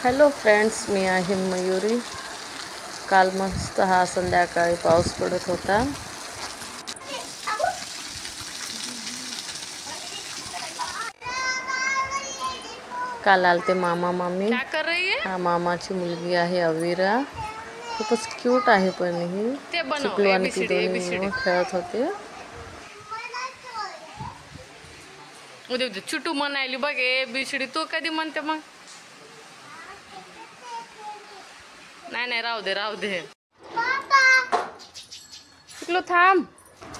Hello friends, मी आहे मयुरी. काल मस्त संध्याकाळी पाऊस पडत होता. काल आलते मामा मामी. हा मामाची मुलगी आहे अविरा. खूपच क्यूट आहे. पण ही चिकलू आणि ती दोन्ही मिळून खेळत होते. उद्या चुटू म्हणायली बघ ABCD. तू कधी म्हणते मग? नाही राहू दे. चिकलू थांब.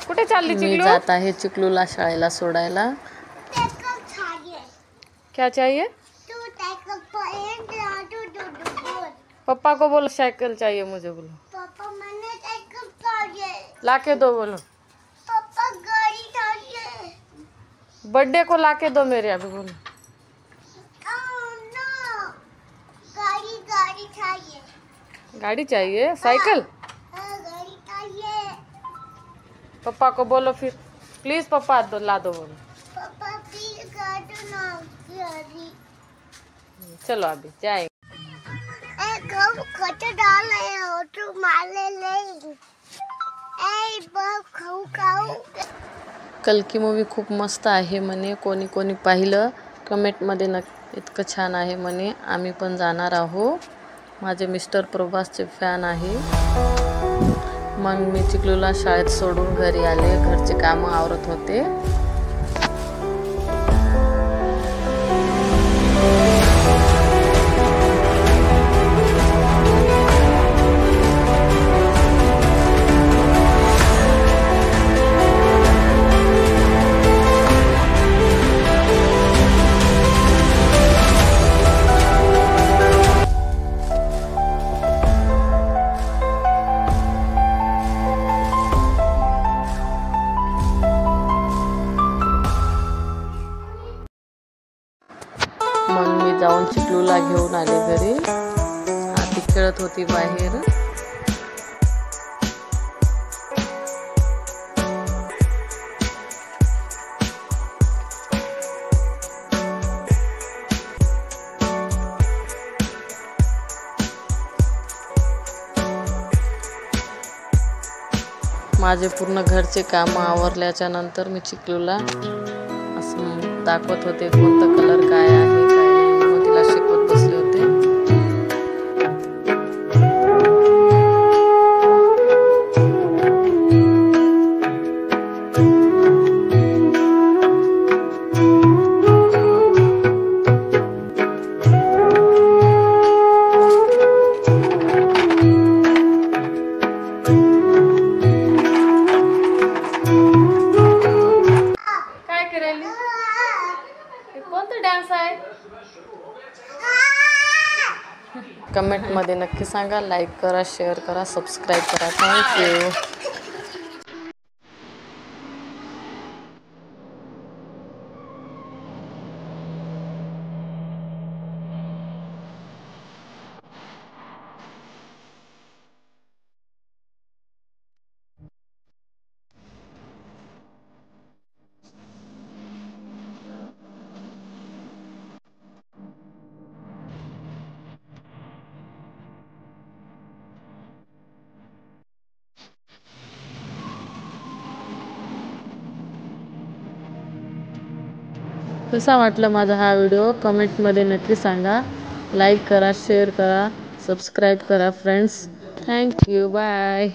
कुठे चालली चिकलू? मी जात आहे चिकलूला शाळेला सोडायला. क्या चाहिए? पापा को बोलो साइकिल चाहिए मुझे. बोलो पापा मैंने साइकिल चाहिए. लाके दो. बोलो पापा गाड़ी चाहिए. बर्थडे को लाके दो मेरे. अभी बोलो. no. गाड़ी चाहिए. गाड़ी चाहिए? साइकिल? गाड़ी चाहिए. पापा को बोलो फिर. प्लीज पापा ला दो. बोलो पापा प्लीज गाड़ी ना. चलो अभी जाएंगे. खत डाल रहे हो तू माले ले. खाऊ. कल्की मूवी खूप मस्त आहे म्हणे. कोणी कोणी पाहिलं कमेंटमध्ये इतकं छान आहे म्हणे. आम्ही पण जाणार आहोत. माझे मिस्टर प्रभासचे फॅन आहे. मग मी चिकलूला शाळेत सोडून घरी आले. घरचे कामं आवरत होते. मग मी जाऊन चिकलूला घेऊन आले घरी. ती खेळत होती बाहेर. माझे पूर्ण घरचे कामं आवरल्याच्या नंतर मी चिकलूला असं दाखवत होते कोणता कलर काय आहे काय नाही. मग तिला शिकवत बसले होते. कोणता डान्स आहे? कमेंटमध्ये नक्की सांगा. लाईक करा, शेअर करा, सबस्क्राईब करा. थँक्यू. कसा वाटला माझा हा व्हिडिओ कमेंटमध्ये नक्की सांगा. लाईक करा, शेअर करा, सबस्क्राईब करा फ्रेंड्स. थँक्यू. बाय.